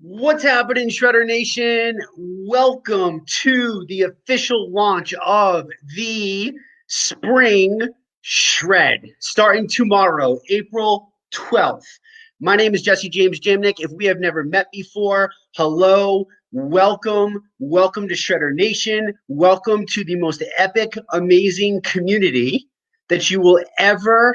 What's happening, Shredder Nation? Welcome to the official launch of the Spring Shred, starting tomorrow, April 12th. My name is Jesse James Jamnik. If we have never met before, hello, welcome to Shredder Nation. Welcome to the most epic, amazing community that you will ever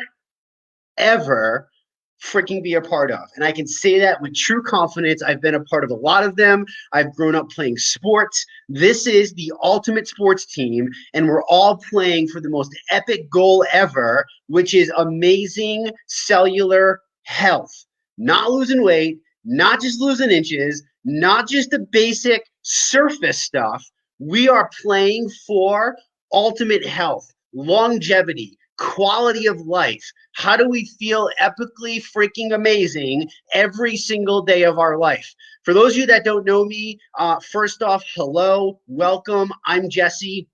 freaking be a part of. And I can say that with true confidence. I've been a part of a lot of them. I've grown up playing sports. This is the ultimate sports team, and we're all playing for the most epic goal ever, which is amazing cellular health. Not losing weight, not just losing inches, not just the basic surface stuff. We are playing for ultimate health, longevity, quality of life. How do we feel epically freaking amazing every single day of our life? For those of you that don't know me, first off, hello, welcome. I'm Jesse.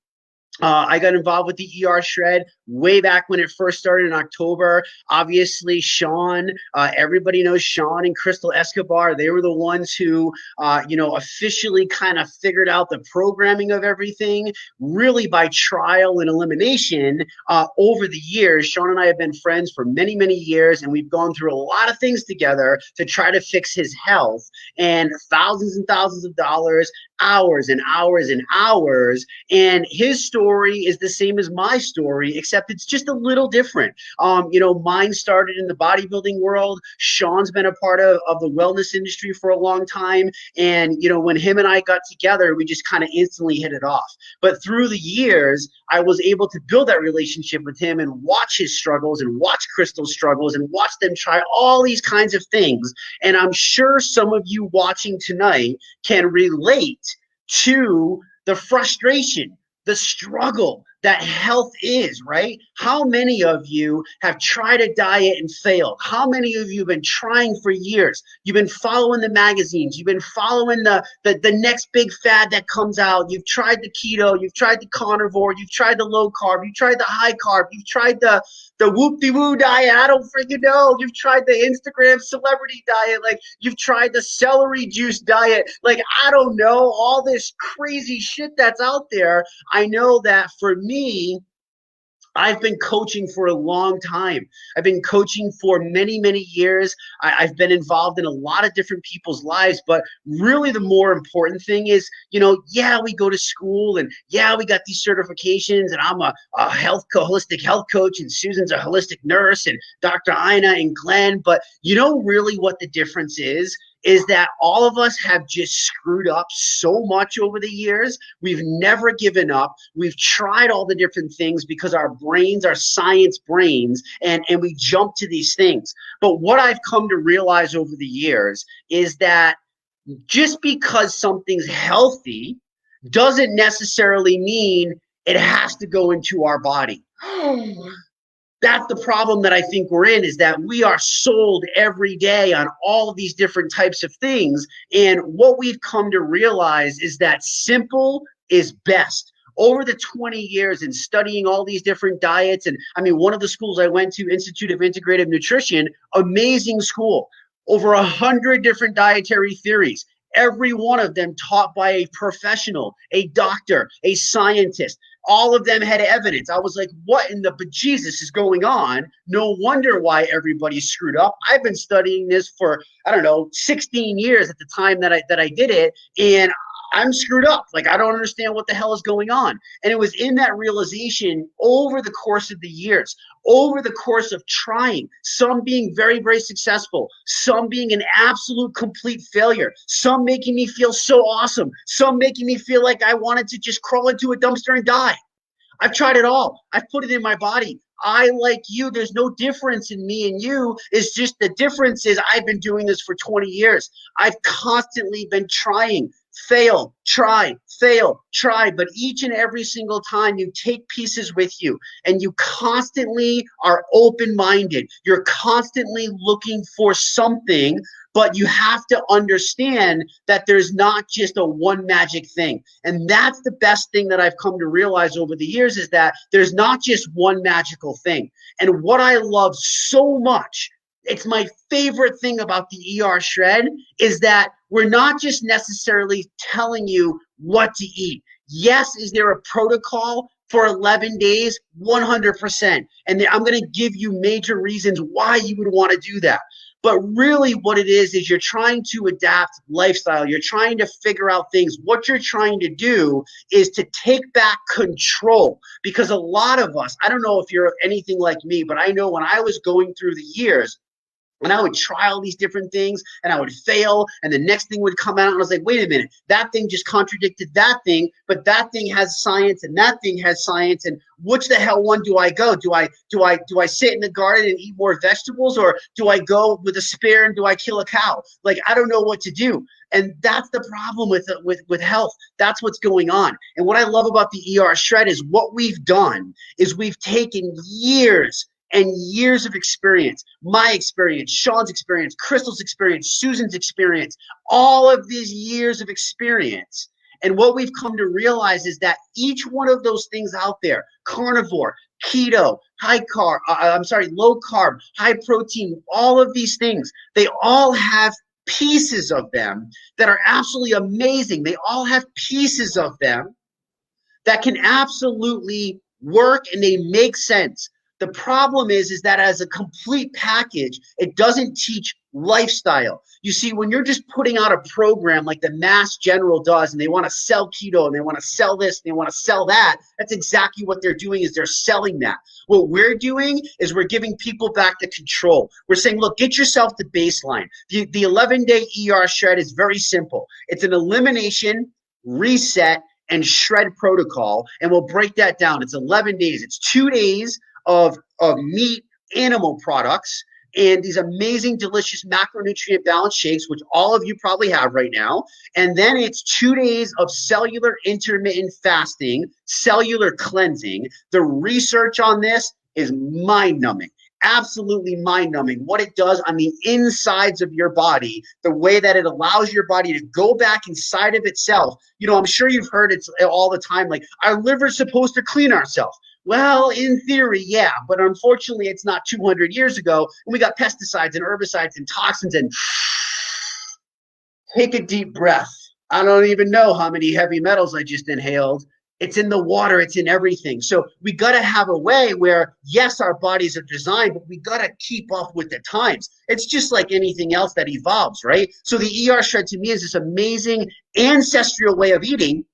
I got involved with the Shred way back when it first started in October. Obviously, Sean, everybody knows Sean and Crystal Escobar. They were the ones who, officially kind of figured out the programming of everything, really by trial and elimination over the years. Sean and I have been friends for many, many years, and we've gone through a lot of things together to try to fix his health, and thousands of dollars, hours and hours and hours. And his story is the same as my story, except it's just a little different. Mine started in the bodybuilding world. Sean's been a part of the wellness industry for a long time. And, when him and I got together, we just kind of instantly hit it off. But through the years, I was able to build that relationship with him and watch his struggles and watch Crystal's struggles and watch them try all these kinds of things. And I'm sure some of you watching tonight can relate to the frustration, the struggle that health is, right? How many of you have tried a diet and failed? How many of you have been trying for years? You've been following the magazines. You've been following the next big fad that comes out. You've tried the keto. You've tried the carnivore. You've tried the low carb. You've tried the high carb. You've tried the whoop-de-woo diet. I don't freaking know. You've tried the Instagram celebrity diet. Like, you've tried the celery juice diet. Like, I don't know, all this crazy shit that's out there. I know that for me, I've been coaching for a long time. I've been coaching for many, many years. I've been involved in a lot of different people's lives, but really the more important thing is, yeah, we go to school and yeah, we got these certifications, and I'm a holistic health coach, and Susan's a holistic nurse, and Dr. Ina and Glenn. But really what the difference is that all of us have just screwed up so much over the years. We've never given up. We've tried all the different things because our brains are science brains, and we jump to these things. But what I've come to realize over the years is that just because something's healthy doesn't necessarily mean it has to go into our body. That's the problem that I think we're in, is that we are sold every day on all of these different types of things. And what we've come to realize is that simple is best. Over the 20 years and studying all these different diets, and I mean, one of the schools I went to, Institute of Integrative Nutrition, amazing school, over 100 different dietary theories. Every one of them taught by a professional, a doctor, a scientist. All of them had evidence. I was like, what in the bejesus is going on? No wonder why everybody's screwed up. I've been studying this for, 16 years at the time that I did it, and I'm screwed up. Like, I don't understand what the hell is going on. And it was in that realization over the course of the years, over the course of trying, some being very, very successful, some being an absolute complete failure, some making me feel so awesome, some making me feel like I wanted to just crawl into a dumpster and die. I've tried it all. I've put it in my body. I, like you, there's no difference in me and you. It's just the difference is I've been doing this for 20 years. I've constantly been trying, fail, try, fail, try. But each and every single time you take pieces with you, and you constantly are open-minded. You're constantly looking for something, but you have to understand that there's not just a one magic thing. And that's the best thing that I've come to realize over the years, is that there's not just one magical thing. And what I love so much, it's my favorite thing about the Shred, is that We're not just necessarily telling you what to eat. Yes, is there a protocol for 11 days? 100%. And I'm going to give you major reasons why you would want to do that. But really what it is you're trying to adapt lifestyle. You're trying to figure out things. What you're trying to do is to take back control, because a lot of us, I don't know if you're anything like me, but I know when I was going through the years, and I would try all these different things and I would fail, and the next thing would come out and I was like, wait a minute, that thing just contradicted that thing, but that thing has science and that thing has science, and which the hell one do I go? Do I sit in the garden and eat more vegetables, or do I go with a spear and do I kill a cow? Like, I don't know what to do. And that's the problem with health. That's what's going on. And what I love about the ER Shred is what we've done is we've taken years and years of experience, my experience, Sean's experience, Crystal's experience, Susan's experience, all of these years of experience. And what we've come to realize is that each one of those things out there, carnivore, keto, low carb, high protein, all of these things, they all have pieces of them that are absolutely amazing. They all have pieces of them that can absolutely work, and they make sense. The problem is that as a complete package, it doesn't teach lifestyle. You see, when you're just putting out a program like the Mass General does, and they want to sell keto, and they want to sell this, and they want to sell that, that's exactly what they're doing, is they're selling that. What we're doing is we're giving people back the control. We're saying, look, get yourself to baseline. The 11-day ER Shred is very simple. It's an elimination, reset, and shred protocol, and we'll break that down. It's 11 days. It's 2 days of meat, animal products, and these amazing, delicious macronutrient balance shakes, which all of you probably have right now. And then it's 2 days of cellular intermittent fasting, cellular cleansing. The research on this is mind-numbing. Absolutely mind-numbing. What it does on the insides of your body, the way that it allows your body to go back inside of itself. You know, I'm sure you've heard it all the time, like, our liver's supposed to clean ourselves. Well, in theory, yeah, but unfortunately, it's not 200 years ago, and we got pesticides and herbicides and toxins. And take a deep breath. I don't even know how many heavy metals I just inhaled. It's in the water. It's in everything. So we got to have a way where, yes, our bodies are designed, but we got to keep up with the times. It's just like anything else that evolves, right? So the ER Shred to me is this amazing ancestral way of eating,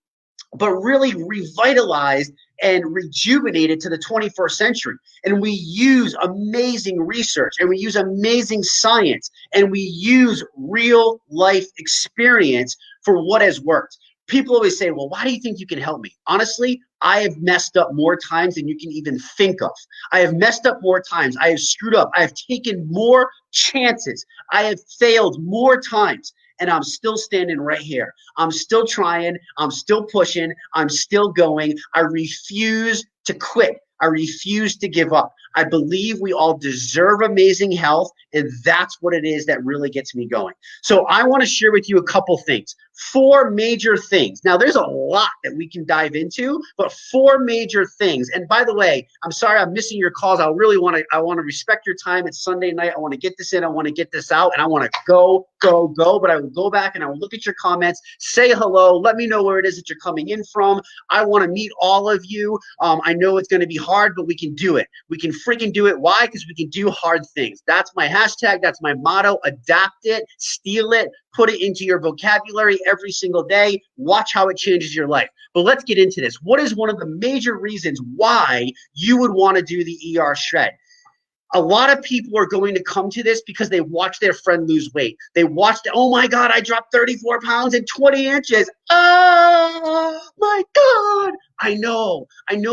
but really revitalized and rejuvenated to the 21st century. And we use amazing research, and we use amazing science, and we use real life experience for what has worked. People always say, well, why do you think you can help me? Honestly, I have messed up more times than you can even think of. I have messed up more times. I have screwed up. I have taken more chances. I have failed more times. And I'm still standing right here. I'm still trying. I'm still pushing. I'm still going. I refuse to quit. I refuse to give up. I believe we all deserve amazing health, and that's what it is that really gets me going. So I want to share with you a couple things. 4 major things. Now, there's a lot that we can dive into, but 4 major things. And by the way, I'm sorry I'm missing your calls. I want to respect your time. It's Sunday night. I want to get this in. I want to get this out, and I want to go. But I will go back and I will look at your comments, say hello, let me know where it is that you're coming in from. I want to meet all of you. I know it's going to be hard, but we can do it. We can freaking do it. Why? Because we can do hard things. That's my hashtag. That's my motto. Adapt it, steal it, put it into your vocabulary every single day. Watch how it changes your life. But let's get into this. What is one of the major reasons why you would want to do the ER Shred? A lot of people are going to come to this because they watched their friend lose weight. They watched, oh my God, I dropped 34 pounds and 20 inches. Oh my God. I know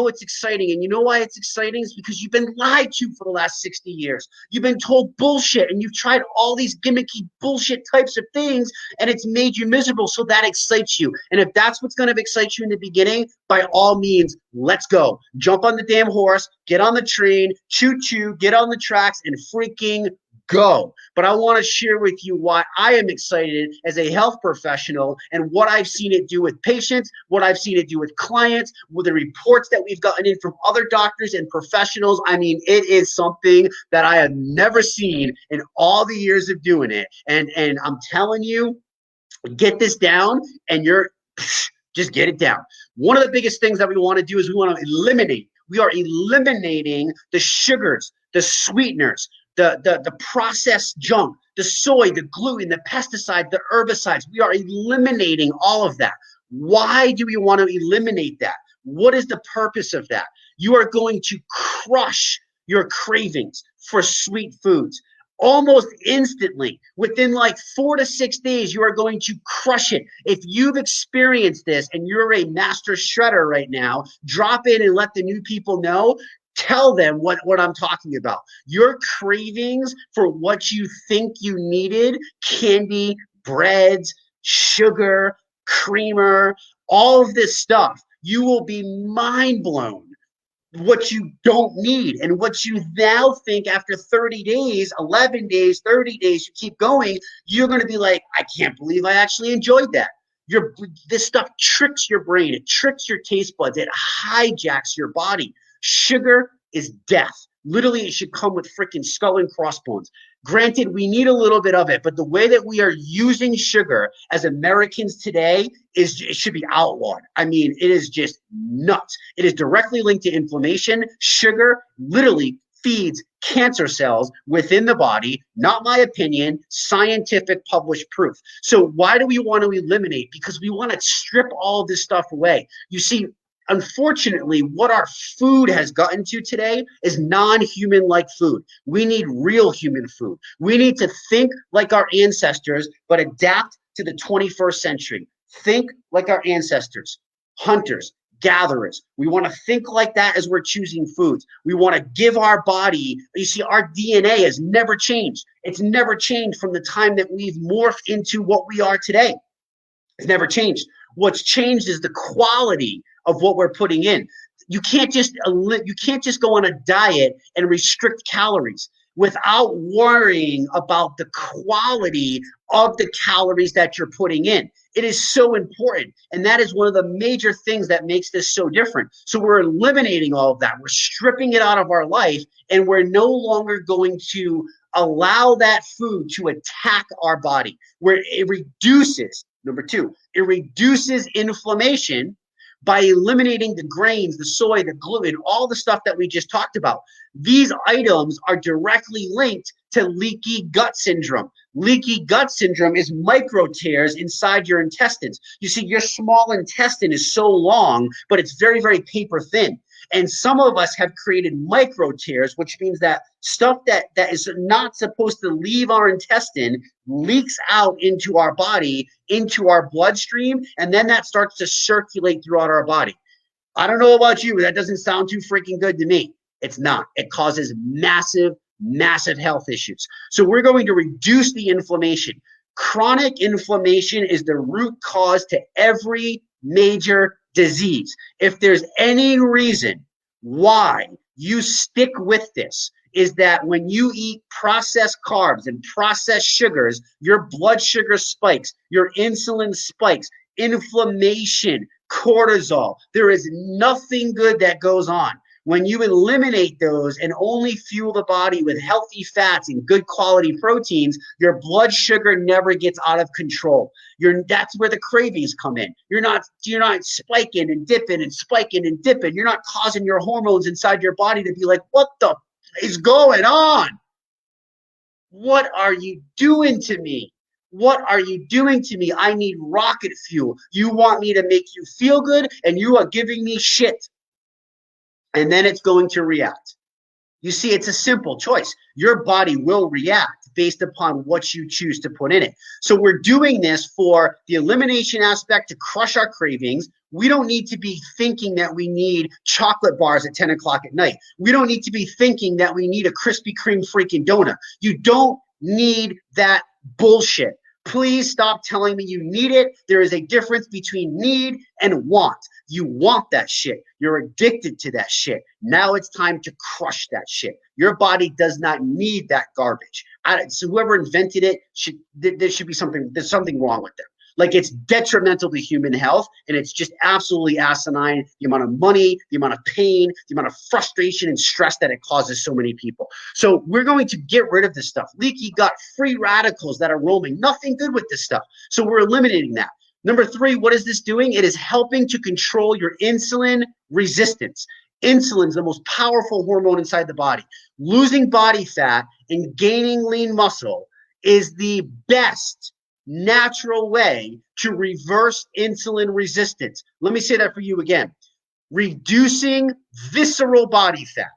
it's exciting. And you know why it's exciting? Is because you've been lied to for the last 60 years. You've been told bullshit, and you've tried all these gimmicky bullshit types of things, and it's made you miserable. So that excites you. And if that's what's going to excite you in the beginning, by all means, let's go. Jump on the damn horse, get on the train, choo-choo, get on the tracks, and freaking go. But I want to share with you why I am excited as a health professional, and what I've seen it do with patients, what I've seen it do with clients, with the reports that we've gotten in from other doctors and professionals. I mean, it is something that I have never seen in all the years of doing it. And I'm telling you, Get this down, and you're just get it down. One of the biggest things that we want to do is we want to eliminate. We are eliminating the sugars, the sweeteners, the processed junk, the soy, the gluten, the pesticides, the herbicides. We are eliminating all of that. Why do we want to eliminate that? What is the purpose of that? You are going to crush your cravings for sweet foods. Almost instantly, within like 4 to 6 days, you are going to crush it. If you've experienced this and you're a master shredder right now, drop in and let the new people know. Tell them what I'm talking about. Your cravings for what you think you needed, candy, breads, sugar, creamer, all of this stuff, you will be mind blown what you don't need and what you now think after 30 days, 11 days, 30 days, you keep going, you're going to be like, I can't believe I actually enjoyed that. This stuff tricks your brain. It tricks your taste buds. It hijacks your body. Sugar is death. Literally, it should come with freaking skull and crossbones. Granted, we need a little bit of it, but the way that we are using sugar as Americans today it should be outlawed. I mean, it is just nuts. It is directly linked to inflammation. Sugar literally feeds cancer cells within the body. Not my opinion, scientific published proof. So why do we want to eliminate? Because we want to strip all of this stuff away. You see, unfortunately, what our food has gotten to today is non-human like food. We need real human food. We need to think like our ancestors, but adapt to the 21st century. Think like our ancestors, hunters, gatherers. We want to think like that as we're choosing foods. We want to give our body, you see, our DNA has never changed. It's never changed from the time that we've morphed into what we are today. It's never changed. What's changed is the quality of what we're putting in. You can't just go on a diet and restrict calories without worrying about the quality of the calories that you're putting in. It is so important. And that is one of the major things that makes this so different. So we're eliminating all of that. We're stripping it out of our life, and we're no longer going to allow that food to attack our body, where it reduces, number two, it reduces inflammation by eliminating the grains, the soy, the gluten, all the stuff that we just talked about. These items are directly linked to leaky gut syndrome. Leaky gut syndrome is micro tears inside your intestines. You see, your small intestine is so long, but it's very, very paper thin. And some of us have created micro tears, which means that stuff that is not supposed to leave our intestine leaks out into our body, into our bloodstream, and then that starts to circulate throughout our body. I don't know about you, but that doesn't sound too freaking good to me. It's not. It causes massive, massive health issues. So we're going to reduce the inflammation. Chronic inflammation is the root cause to every major disease. If there's any reason why you stick with this, is that when you eat processed carbs and processed sugars, your blood sugar spikes, your insulin spikes, inflammation, cortisol. There is nothing good that goes on. When you eliminate those and only fuel the body with healthy fats and good quality proteins, your blood sugar never gets out of control. That's where the cravings come in. You're not spiking and dipping and spiking and dipping. You're not causing your hormones inside your body to be like, what the is going on? What are you doing to me? What are you doing to me? I need rocket fuel. You want me to make you feel good, and you are giving me shit. And then it's going to react. You see, it's a simple choice. Your body will react based upon what you choose to put in it. So we're doing this for the elimination aspect to crush our cravings. We don't need to be thinking that we need chocolate bars at 10 o'clock at night. We don't need to be thinking that we need a Krispy Kreme freaking donut. You don't need that bullshit. Please stop telling me you need it. There is a difference between need and want. You want that shit. You're addicted to that shit. Now it's time to crush that shit. Your body does not need that garbage. So whoever invented it, there's something wrong with them. Like it's detrimental to human health, and it's just absolutely asinine, the amount of money, the amount of pain, the amount of frustration and stress that it causes so many people. So we're going to get rid of this stuff. Leaky gut, free radicals that are roaming, nothing good with this stuff. So we're eliminating that. Number three, what is this doing? It is helping to control your insulin resistance. Insulin is the most powerful hormone inside the body. Losing body fat and gaining lean muscle is the best natural way to reverse insulin resistance. Let me say that for you again. Reducing visceral body fat,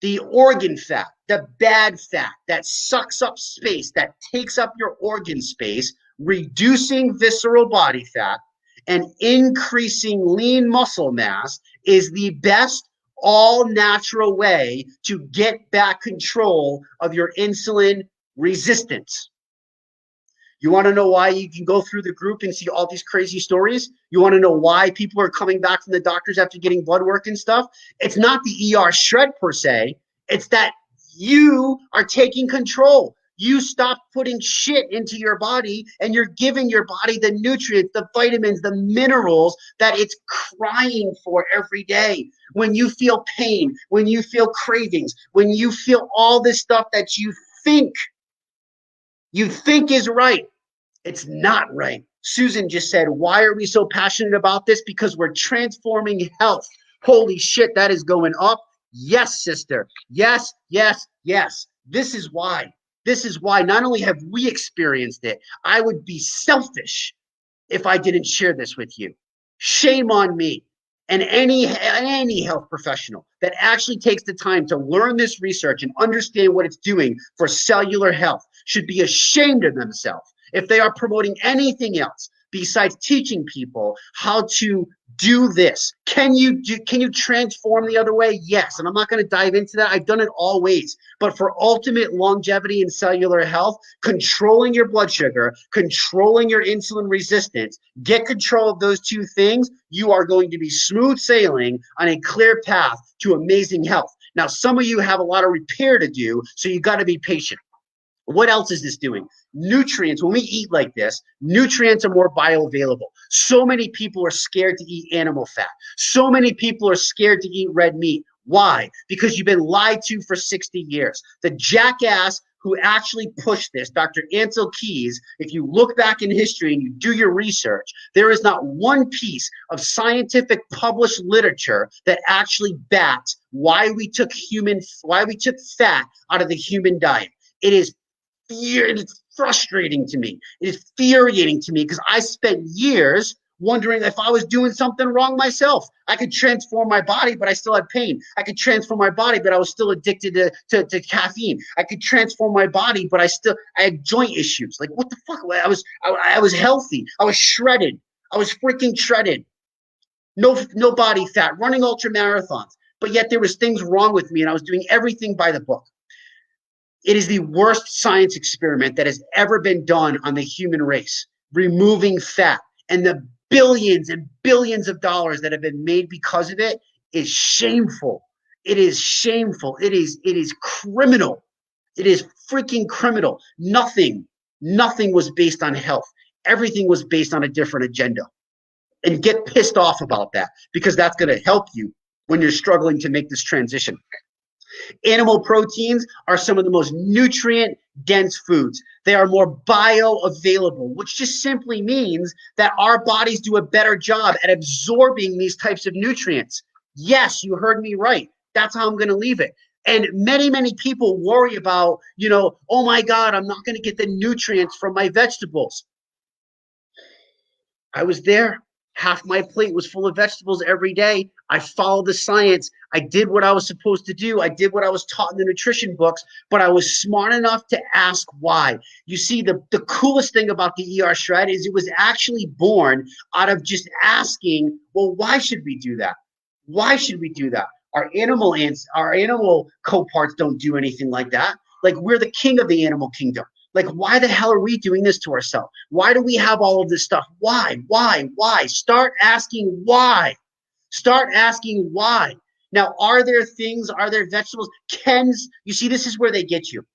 the organ fat, the bad fat that sucks up space, that takes up your organ space, reducing visceral body fat and increasing lean muscle mass is the best all natural way to get back control of your insulin resistance. You want to know why you can go through the group and see all these crazy stories? You want to know why people are coming back from the doctors after getting blood work and stuff? It's not the ER shred per se. It's that you are taking control. You stop putting shit into your body and you're giving your body the nutrients, the vitamins, the minerals that it's crying for every day. When you feel pain, when you feel cravings, when you feel all this stuff that you think is right, it's not right. Susan just said, why are we so passionate about this? Because we're transforming health. Holy shit, that is going up. Yes, sister. Yes, yes, yes. This is why. This is why not only have we experienced it, I would be selfish if I didn't share this with you. Shame on me and any health professional that actually takes the time to learn this research and understand what it's doing for cellular health should be ashamed of themselves if they are promoting anything else besides teaching people how to do this. Can you transform the other way? Yes. And I'm not going to dive into that. I've done it all ways. But for ultimate longevity and cellular health, controlling your blood sugar, controlling your insulin resistance, get control of those two things, you are going to be smooth sailing on a clear path to amazing health. Now, some of you have a lot of repair to do, so you got to be patient. What else is this doing? Nutrients. When we eat like this, nutrients are more bioavailable. So many people are scared to eat animal fat. So many people are scared to eat red meat. Why? Because you've been lied to for 60 years. The jackass who actually pushed this, Dr. Ansel Keys, if you look back in history and you do your research, there is not one piece of scientific published literature that actually backs why we took fat out of the human diet. It is frustrating to me. It is infuriating to me because I spent years wondering if I was doing something wrong myself. I could transform my body, but I still had pain. I could transform my body, but I was still addicted to caffeine. I could transform my body, but I had joint issues. Like, what the fuck? I was healthy. I was shredded. I was freaking shredded. No body fat, running ultra marathons. But yet there was things wrong with me, and I was doing everything by the book. It is the worst science experiment that has ever been done on the human race, removing fat. And the billions and billions of dollars that have been made because of it is shameful. It is shameful. It is criminal. It is freaking criminal. Nothing was based on health. Everything was based on a different agenda. And get pissed off about that, because that's going to help you when you're struggling to make this transition. Animal proteins are some of the most nutrient-dense foods. They are more bioavailable, which just simply means that our bodies do a better job at absorbing these types of nutrients. Yes, you heard me right. That's how I'm going to leave it. And many, many people worry about, oh my God, I'm not going to get the nutrients from my vegetables. I was there. Half my plate was full of vegetables every day. I followed the science. I did what I was supposed to do. I did what I was taught in the nutrition books, but I was smart enough to ask why. You see, the coolest thing about the ER Shred is it was actually born out of just asking, well, why should we do that? Why should we do that? Our animal co-parts don't do anything like that. Like, we're the king of the animal kingdom. Like, why the hell are we doing this to ourselves? Why do we have all of this stuff? Why? Start asking why. Start asking why. Now, are there vegetables? You see, this is where they get you.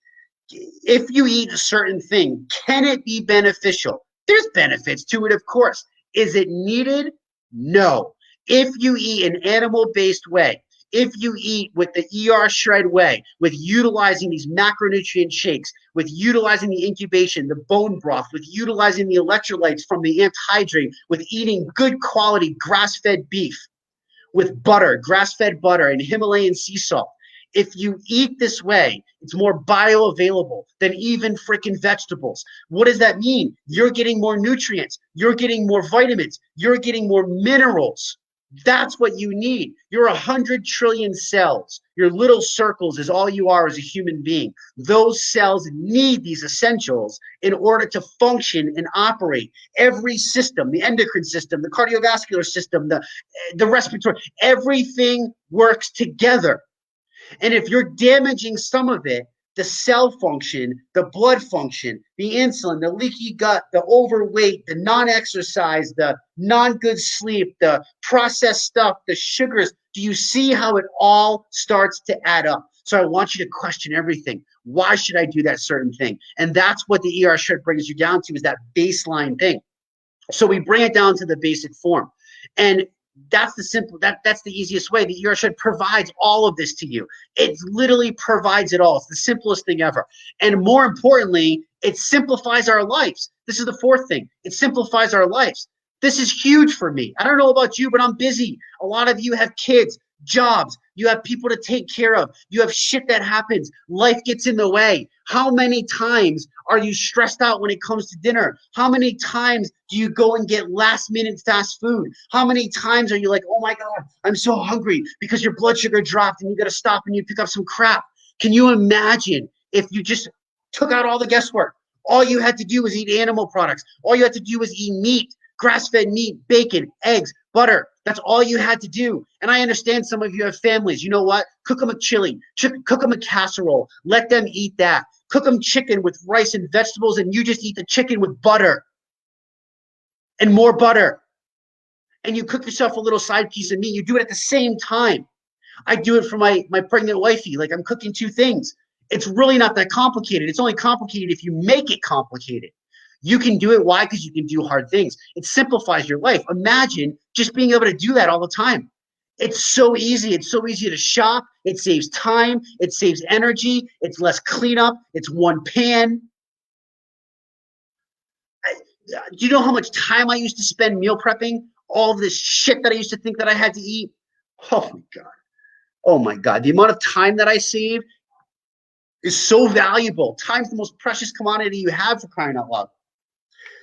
If you eat a certain thing, can it be beneficial? There's benefits to it, of course. Is it needed? No. If you eat an animal-based way, if you eat with the ER shred way, with utilizing these macronutrient shakes, with utilizing the incubation, the bone broth, with utilizing the electrolytes from the antihydrate, with eating good quality grass-fed beef, with butter, grass-fed butter, and Himalayan sea salt. If you eat this way, it's more bioavailable than even freaking vegetables. What does that mean? You're getting more nutrients. You're getting more vitamins. You're getting more minerals. That's what you need. You're 100 trillion cells. Your little circles is all you are as a human being. Those cells need these essentials in order to function and operate. Every system, the endocrine system, the cardiovascular system, the respiratory, everything works together. And if you're damaging some of it, the cell function, the blood function, the insulin, the leaky gut, the overweight, the non-exercise, the non-good sleep, the processed stuff, the sugars, do you see how it all starts to add up? So I want you to question everything. Why should I do that certain thing? And that's what the ER shred brings you down to, is that baseline thing. So we bring it down to the basic form. And that's the easiest way. The ER shred provides all of this to you. It literally provides it all. It's the simplest thing ever. And more importantly, it simplifies our lives. This is the fourth thing. It simplifies our lives. This is huge for me. I don't know about you, but I'm busy. A lot of you have kids, jobs. You have people to take care of. You have shit that happens. Life gets in the way. How many times are you stressed out when it comes to dinner? How many times do you go and get last minute fast food? How many times are you like, oh my God, I'm so hungry, because your blood sugar dropped and you got to stop and you pick up some crap? Can you imagine if you just took out all the guesswork? All you had to do was eat animal products. All you had to do was eat meat, grass-fed meat, bacon, eggs, butter. That's all you had to do. And I understand some of you have families. You know what? Cook them a chili. Cook them a casserole. Let them eat that. Cook them chicken with rice and vegetables, and you just eat the chicken with butter and more butter. And you cook yourself a little side piece of meat. You do it at the same time. I do it for my pregnant wifey. Like, I'm cooking two things. It's really not that complicated. It's only complicated if you make it complicated. You can do it. Why? Because you can do hard things. It simplifies your life. Imagine just being able to do that all the time. It's so easy. It's so easy to shop. It saves time. It saves energy. It's less cleanup. It's one pan. Do you know how much time I used to spend meal prepping? All of this shit that I used to think that I had to eat? Oh my God. Oh my God. The amount of time that I save is so valuable. Time's the most precious commodity you have, for crying out loud.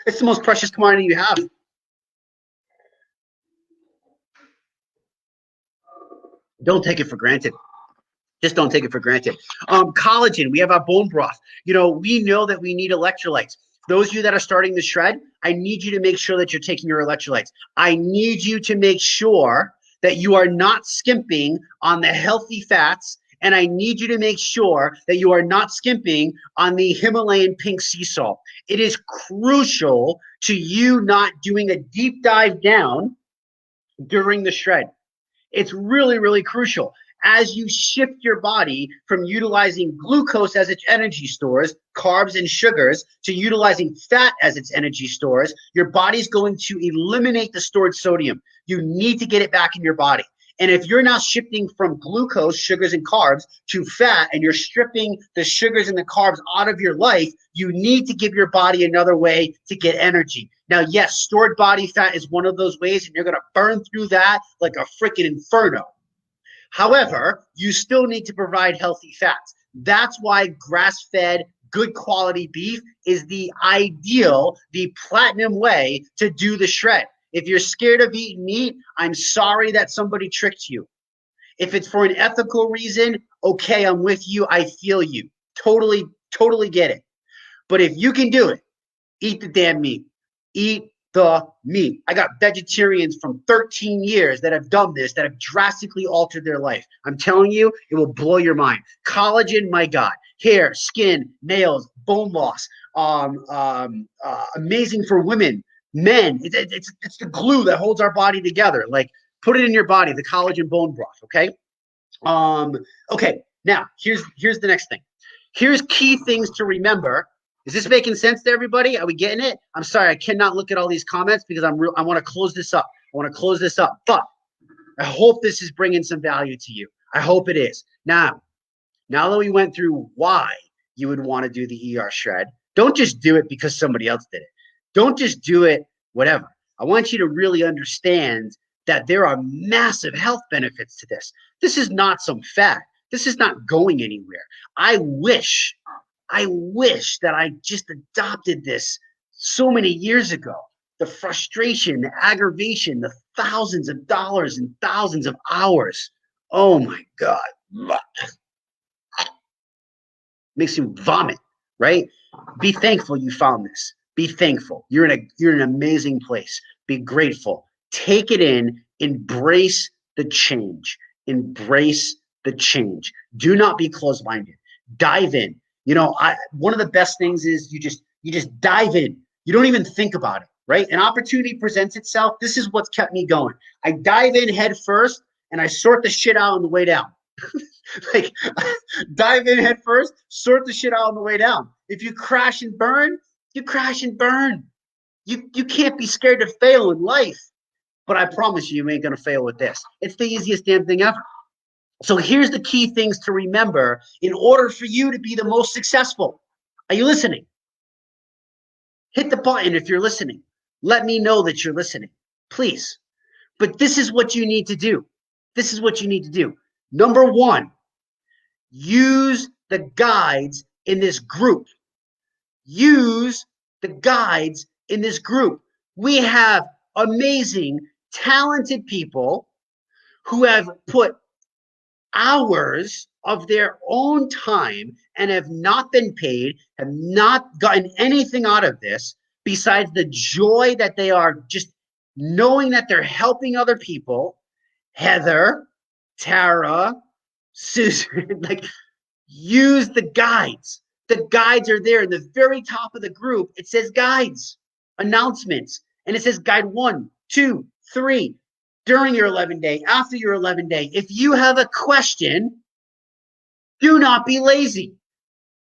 It's the most precious commodity you have. Don't take it for granted. Just don't take it for granted. Collagen, we have our bone broth. You know, we know that we need electrolytes. Those of you that are starting the shred, I need you to make sure that you're taking your electrolytes. I need you to make sure that you are not skimping on the healthy fats, and I need you to make sure that you are not skimping on the Himalayan pink sea salt. It is crucial to you not doing a deep dive down during the shred. It's really, really crucial. As you shift your body from utilizing glucose as its energy stores, carbs and sugars, to utilizing fat as its energy stores, your body's going to eliminate the stored sodium. You need to get it back in your body. And if you're now shifting from glucose, sugars and carbs, to fat, and you're stripping the sugars and the carbs out of your life, you need to give your body another way to get energy. Now, yes, stored body fat is one of those ways, and you're going to burn through that like a freaking inferno. However, you still need to provide healthy fats. That's why grass-fed, good quality beef is the ideal, the platinum way to do the shred. If you're scared of eating meat, I'm sorry that somebody tricked you. If it's for an ethical reason, okay, I'm with you. I feel you. Totally, totally get it. But if you can do it, eat the damn meat. Eat the meat. I got vegetarians from 13 years that have done this, that have drastically altered their life. I'm telling you, it will blow your mind. Collagen, my God. Hair, skin, nails, bone loss. Amazing for women. Men, it's the glue that holds our body together. Like, put it in your body, the collagen bone broth, okay? Okay, now, here's the next thing. Here's key things to remember Is this making sense to everybody? Are we getting it? I'm sorry, I cannot look at all these comments because I want to close this up. But I hope this is bringing some value to you. I hope it is. Now that we went through why you would want to do the ER shred, don't just do it because somebody else did it. Don't just do it whatever. I want you to really understand that there are massive health benefits to this. This is not some fad. This is not going anywhere. I wish that I just adopted this so many years ago. The frustration, the aggravation, the thousands of dollars and thousands of hours. Oh my God. Makes you vomit, right? Be thankful you found this. Be thankful. You're in an amazing place. Be grateful. Take it in. Embrace the change. Embrace the change. Do not be closed-minded. Dive in. One of the best things is you just dive in. You don't even think about it, right? An opportunity presents itself. This is what's kept me going. I dive in head first and I sort the shit out on the way down. Like, dive in head first, sort the shit out on the way down. If you crash and burn, you crash and burn. You can't be scared to fail in life. But I promise you ain't gonna fail with this. It's the easiest damn thing ever. So here's the key things to remember in order for you to be the most successful. Are you listening? Hit the button if you're listening. Let me know that you're listening, please. But this is what you need to do. This is what you need to do. Number one, use the guides in this group. Use the guides in this group. We have amazing, talented people who have put hours of their own time and have not been paid, have not gotten anything out of this besides the joy that they are just knowing that they're helping other people. Heather, Tara, Susan, like, use the guides. The guides are there in the very top of the group. It says guides, announcements, and it says guide 1, 2, 3. During your 11-day, after your 11-day. If you have a question, do not be lazy.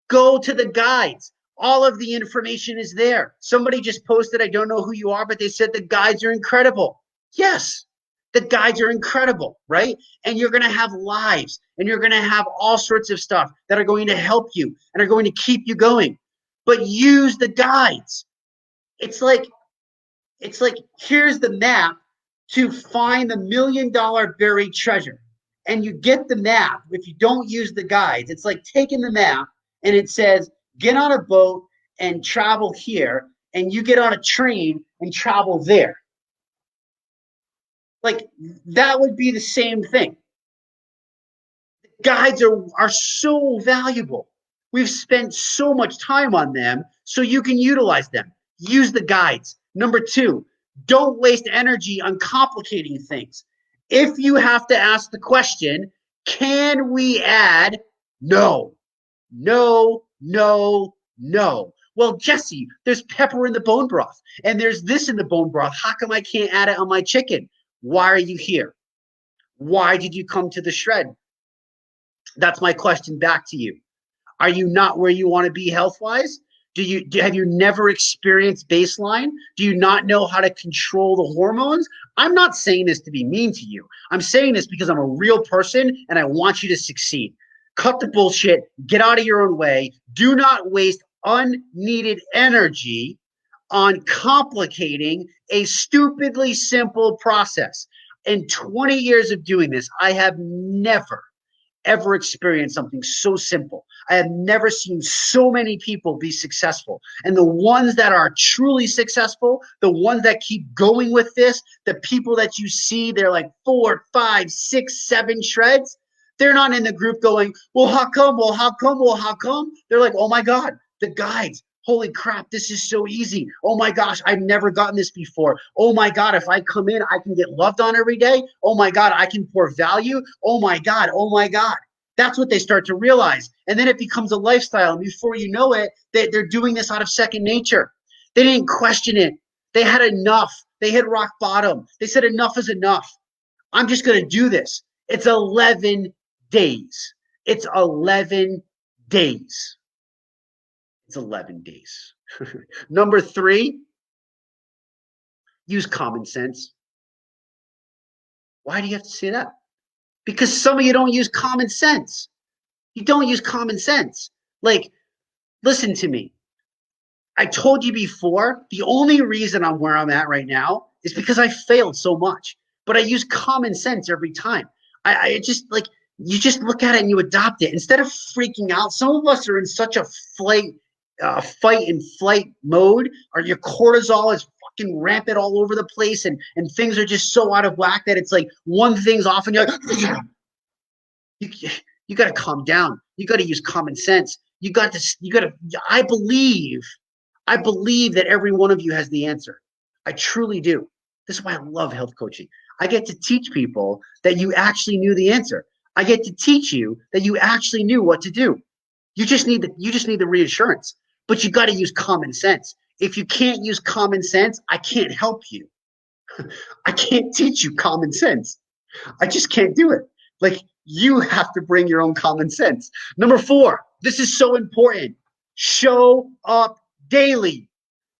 Go to the guides. All of the information is there. Somebody just posted, I don't know who you are, but they said the guides are incredible. Yes, the guides are incredible, right? And you're going to have lives, and you're going to have all sorts of stuff that are going to help you and are going to keep you going. But use the guides. It's like here's the map to find the $1 million buried treasure. And you get the map. If you don't use the guides, it's like taking the map and it says, get on a boat and travel here, and you get on a train and travel there. Like, that would be the same thing. Guides are so valuable. We've spent so much time on them, so you can utilize them. Use the guides. Number 2, don't waste energy on complicating things. If you have to ask the question, can we add? No. No, no, no. Well, Jesse, there's pepper in the bone broth, and there's this in the bone broth. How come I can't add it on my chicken? Why are you here? Why did you come to the shred? That's my question back to you. Are you not where you want to be health-wise? Have you never experienced baseline? Do you not know how to control the hormones? I'm not saying this to be mean to you. I'm saying this because I'm a real person and I want you to succeed. Cut the bullshit. Get out of your own way. Do not waste unneeded energy on complicating a stupidly simple process. In 20 years of doing this, I have never ever experienced something so simple. I have never seen so many people be successful. And the ones that are truly successful, the ones that keep going with this, the people that you see, they're like 4, 5, 6, 7 shreds. They're not in the group going, well, how come? Well, how come? Well, how come? They're like, oh my God, the guides. Holy crap, this is so easy. Oh my gosh, I've never gotten this before. Oh my God, if I come in, I can get loved on every day. Oh my God, I can pour value. Oh my God, oh my God. That's what they start to realize. And then it becomes a lifestyle. And before you know it, they're doing this out of second nature. They didn't question it. They had enough. They hit rock bottom. They said enough is enough. I'm just going to do this. It's 11 days. It's 11 days. It's 11 days. Number 3, use common sense. Why do you have to say that? Because some of you don't use common sense. You don't use common sense. Like, listen to me. I told you before, the only reason I'm where I'm at right now is because I failed so much. But I use common sense every time. I just like, you just look at it and you adopt it instead of freaking out. Some of us are in such a fight and flight mode, or your cortisol is fucking rampant all over the place, and things are just so out of whack that it's like one thing's off and you're like, you got to calm down. You got to use common sense. You got to. I believe that every one of you has the answer. I truly do. This is why I love health coaching. I get to teach people that you actually knew the answer. I get to teach you that you actually knew what to do. You just need the reassurance, but you got to use common sense. If you can't use common sense, I can't help you. I can't teach you common sense. I just can't do it. Like, you have to bring your own common sense. Number 4, this is so important. Show up daily.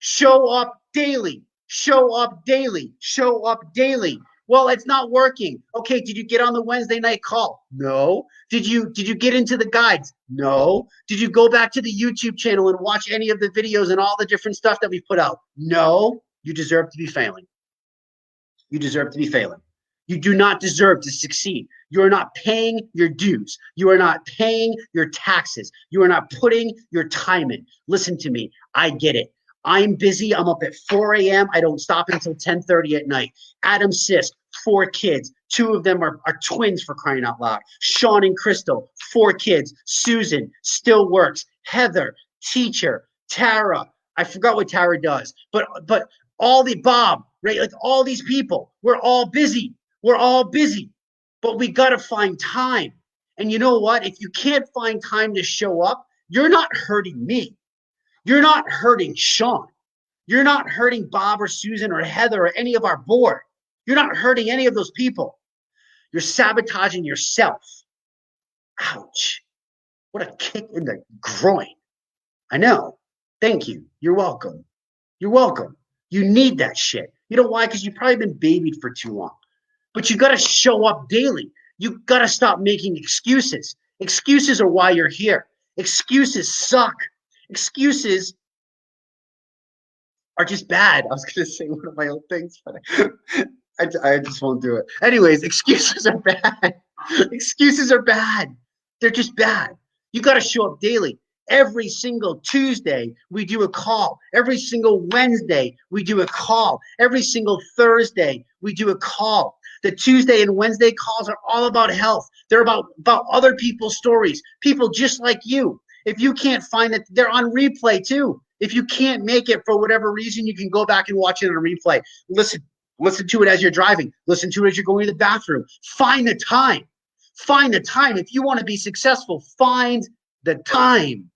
Show up daily. Show up daily. Show up daily. Well, it's not working. Okay, did you get on the Wednesday night call? No. Did you get into the guides? No. Did you go back to the YouTube channel and watch any of the videos and all the different stuff that we put out? No. You deserve to be failing. You deserve to be failing. You do not deserve to succeed. You are not paying your dues. You are not paying your taxes. You are not putting your time in. Listen to me. I get it. I'm busy. I'm up at 4 a.m. I don't stop until 10:30 at night. Adam Sisk, 4 kids. 2 of them are twins, for crying out loud. Sean and Crystal, 4 kids. Susan still works. Heather, teacher. Tara, I forgot what Tara does. But all the Bob, right? Like, all these people, we're all busy. We're all busy. But we got to find time. And you know what? If you can't find time to show up, you're not hurting me. You're not hurting Sean. You're not hurting Bob or Susan or Heather or any of our board. You're not hurting any of those people. You're sabotaging yourself. Ouch. What a kick in the groin. I know. Thank you. You're welcome. You're welcome. You need that shit. You know why? Because you've probably been babied for too long. But you got to show up daily. You got to stop making excuses. Excuses are why you're here. Excuses suck. Excuses are just bad. I was going to say one of my own things, but I just won't do it. Anyways, excuses are bad. Excuses are bad. They're just bad. You got to show up daily. Every single Tuesday, we do a call. Every single Wednesday, we do a call. Every single Thursday, we do a call. The Tuesday and Wednesday calls are all about health. They're about other people's stories, people just like you. If you can't find it, they're on replay too. If you can't make it for whatever reason, you can go back and watch it on a replay. Listen to it as you're driving. Listen to it as you're going to the bathroom. Find the time. Find the time. If you want to be successful, find the time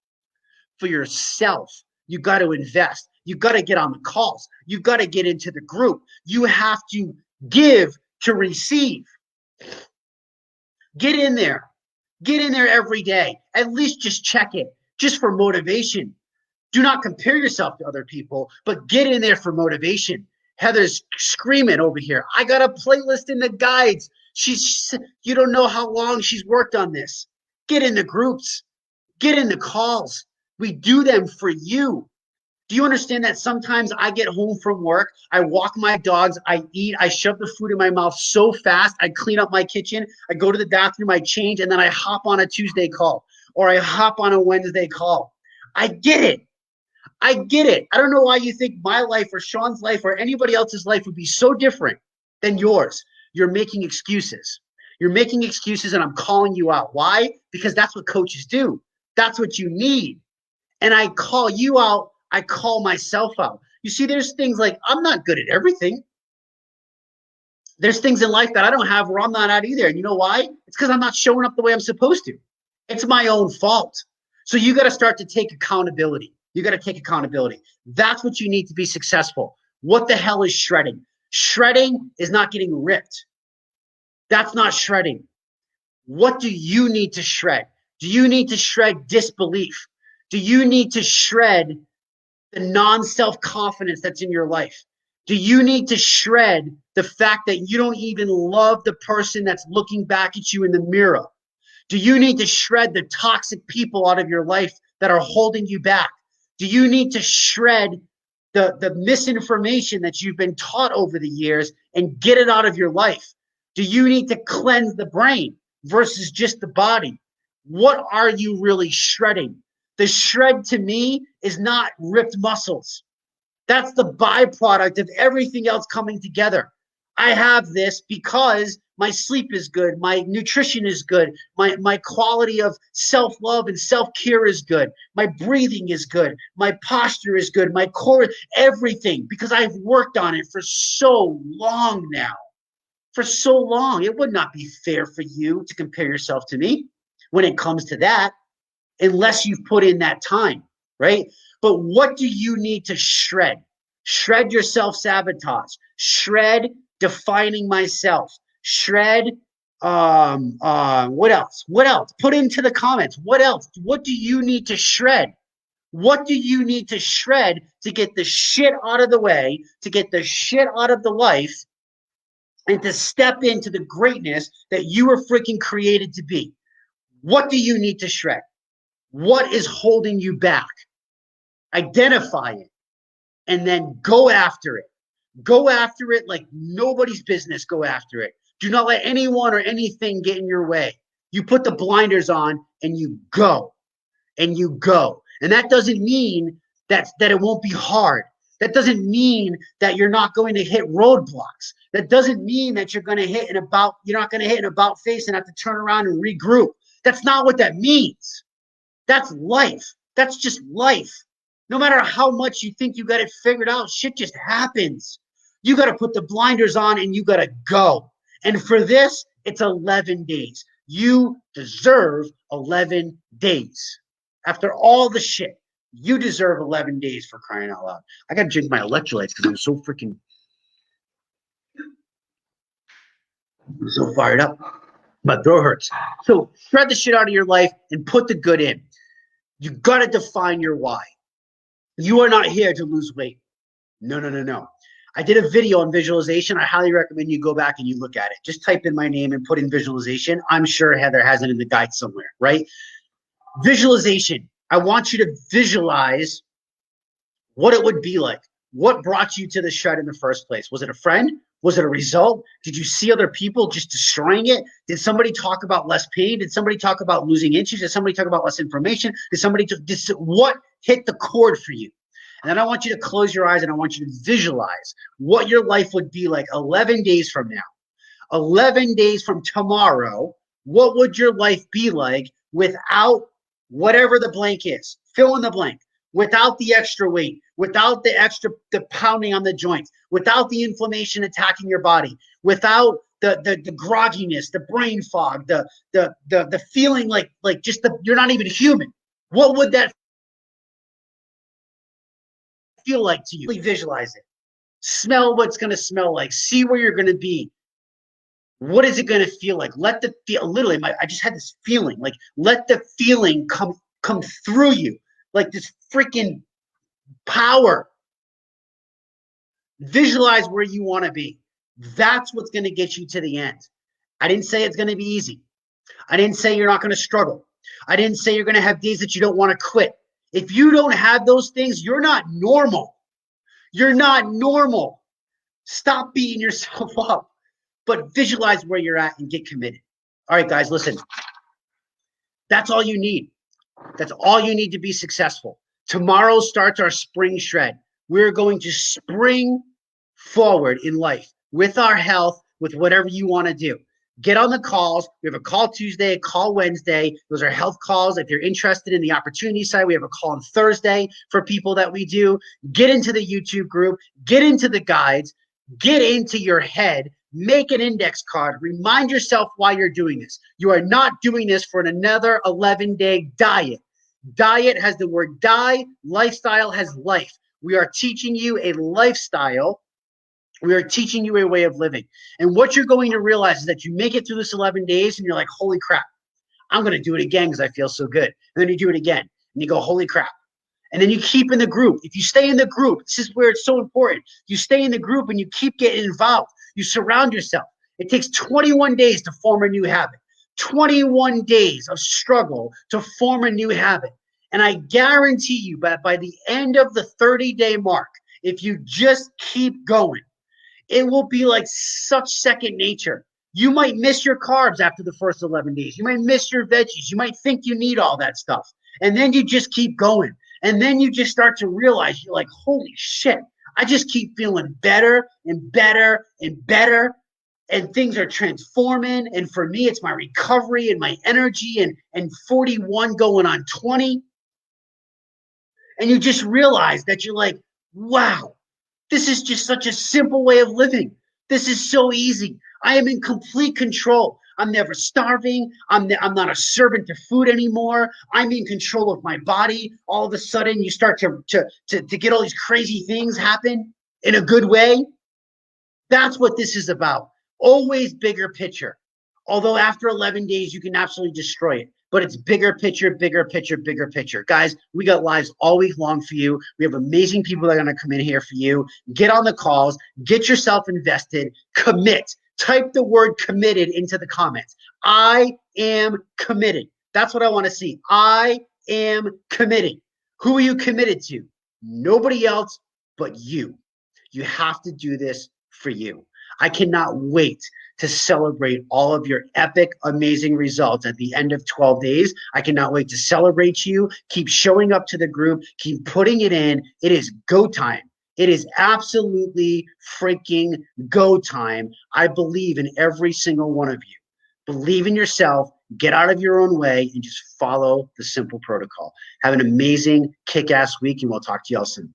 for yourself. You got to invest. You got to get on the calls. You got to get into the group. You have to give to receive. Get in there. Get in there every day. At least just check it, just for motivation. Do not compare yourself to other people, but get in there for motivation. Heather's screaming over here. I got a playlist in the guides. You don't know how long she's worked on this. Get in the groups. Get in the calls. We do them for you. Do you understand that sometimes I get home from work, I walk my dogs, I eat, I shove the food in my mouth so fast, I clean up my kitchen, I go to the bathroom, I change, and then I hop on a Tuesday call, or I hop on a Wednesday call. I get it. I get it. I don't know why you think my life or Sean's life or anybody else's life would be so different than yours. You're making excuses. You're making excuses, and I'm calling you out. Why? Because that's what coaches do. That's what you need. And I call you out. I call myself out. You see, there's things like I'm not good at everything. There's things in life that I don't have where I'm not at either. And you know why? It's because I'm not showing up the way I'm supposed to. It's my own fault. So you got to start to take accountability. You got to take accountability. That's what you need to be successful. What the hell is shredding? Shredding is not getting ripped. That's not shredding. What do you need to shred? Do you need to shred disbelief? Do you need to shred the non-self-confidence that's in your life? Do you need to shred the fact that you don't even love the person that's looking back at you in the mirror? Do you need to shred the toxic people out of your life that are holding you back? Do you need to shred the misinformation that you've been taught over the years and get it out of your life? Do you need to cleanse the brain versus just the body? What are you really shredding? The shred to me is not ripped muscles. That's the byproduct of everything else coming together. I have this because my sleep is good, my nutrition is good, my quality of self-love and self-care is good, my breathing is good, my posture is good, my core, everything, because I've worked on it for so long now. For so long, it would not be fair for you to compare yourself to me when it comes to that, unless you've put in that time, right? But what do you need to shred? Shred your self-sabotage. Shred defining myself. Shred, what else? What else? Put into the comments. What else? What do you need to shred? What do you need to shred to get the shit out of the way, to get the shit out of the life, and to step into the greatness that you were freaking created to be? What do you need to shred? What is holding you back? Identify it and then go after it. Go after it like nobody's business. Go after it. Do not let anyone or anything get in your way. You put the blinders on and you go. And you go. And that doesn't mean that it won't be hard. That doesn't mean that you're not going to hit roadblocks. That doesn't mean that you're not going to hit an about face and have to turn around and regroup. That's not what that means. That's life. That's just life. No matter how much you think you got it figured out, shit just happens. You got to put the blinders on and you got to go. And for this, it's 11 days. You deserve 11 days. After all the shit, you deserve 11 days, for crying out loud. I got to drink my electrolytes because I'm so fired up. My throat hurts. So shred the shit out of your life and put the good in. You got to define your why. You are not here to lose weight. No. I did a video on visualization. I highly recommend you go back and you look at it. Just type in my name and put in visualization. I'm sure Heather has it in the guide somewhere, right? Visualization. I want you to visualize what it would be like. What brought you to the shred in the first place? Was it a friend? Was it a result? Did you see other people just destroying it? Did somebody talk about less pain? Did somebody talk about losing inches? Did somebody talk about less information? What hit the chord for you? And then I want you to close your eyes and I want you to visualize what your life would be like 11 days from now. 11 days from tomorrow, what would your life be like without whatever the blank is? Fill in the blank. Without the extra weight, without the pounding on the joints, without the inflammation attacking your body, without the grogginess, the brain fog, the feeling like you're not even human. What would that feel like to you? Visualize it. Smell what it's going to smell like. See where you're going to be. What is it going to feel like? Let the feel. Literally, I just had this feeling. Like, let the feeling come through you. Like this freaking power. Visualize where you want to be. That's what's going to get you to the end. I didn't say it's going to be easy. I didn't say you're not going to struggle. I didn't say you're going to have days that you don't want to quit. If you don't have those things, you're not normal. You're not normal. Stop beating yourself up, but visualize where you're at and get committed. All right, guys, listen. That's all you need. That's all you need to be successful. Tomorrow starts our spring shred. We're going to spring forward in life with our health, with whatever you want to do. Get on the calls. We have a call Tuesday, a call Wednesday. Those are health calls. If you're interested in the opportunity side, we have a call on Thursday for people that we do. Get into the YouTube group. Get into the guides. Get into your head. Make an index card. Remind yourself why you're doing this. You are not doing this for another 11-day diet. Diet has the word die. Lifestyle has life. We are teaching you a lifestyle. We are teaching you a way of living. And what you're going to realize is that you make it through this 11 days and you're like, holy crap, I'm going to do it again because I feel so good. And then you do it again. and you go, holy crap. And then you keep in the group. If you stay in the group, this is where it's so important. You stay in the group and you keep getting involved. You surround yourself. It takes 21 days to form a new habit. 21 days of struggle to form a new habit. And I guarantee you that by the end of the 30-day mark, if you just keep going, it will be like such second nature. You might miss your carbs after the first 11 days. You might miss your veggies. You might think you need all that stuff. And then you just keep going. And then you just start to realize, you're like, holy shit, I just keep feeling better and better and better. And things are transforming. And for me, it's my recovery and my energy and 41 going on 20. And you just realize that you're like, wow, this is just such a simple way of living. This is so easy. I am in complete control. I'm never starving. I'm not a servant to food anymore. I'm in control of my body. All of a sudden, you start to get all these crazy things happen in a good way. That's what this is about. Always bigger picture. Although after 11 days, you can absolutely destroy it. But it's bigger picture, bigger picture, bigger picture. Guys, we got lives all week long for you. We have amazing people that are going to come in here for you. Get on the calls. Get yourself invested. Commit. Type the word committed into the comments. I am committed. That's what I want to see. I am committed. Who are you committed to? Nobody else but you. You have to do this for you. I cannot wait to celebrate all of your epic, amazing results at the end of 12 days. I cannot wait to celebrate you. Keep showing up to the group. Keep putting it in. It is go time. It is absolutely freaking go time. I believe in every single one of you. Believe in yourself. Get out of your own way and just follow the simple protocol. Have an amazing, kick-ass week, and we'll talk to you all soon.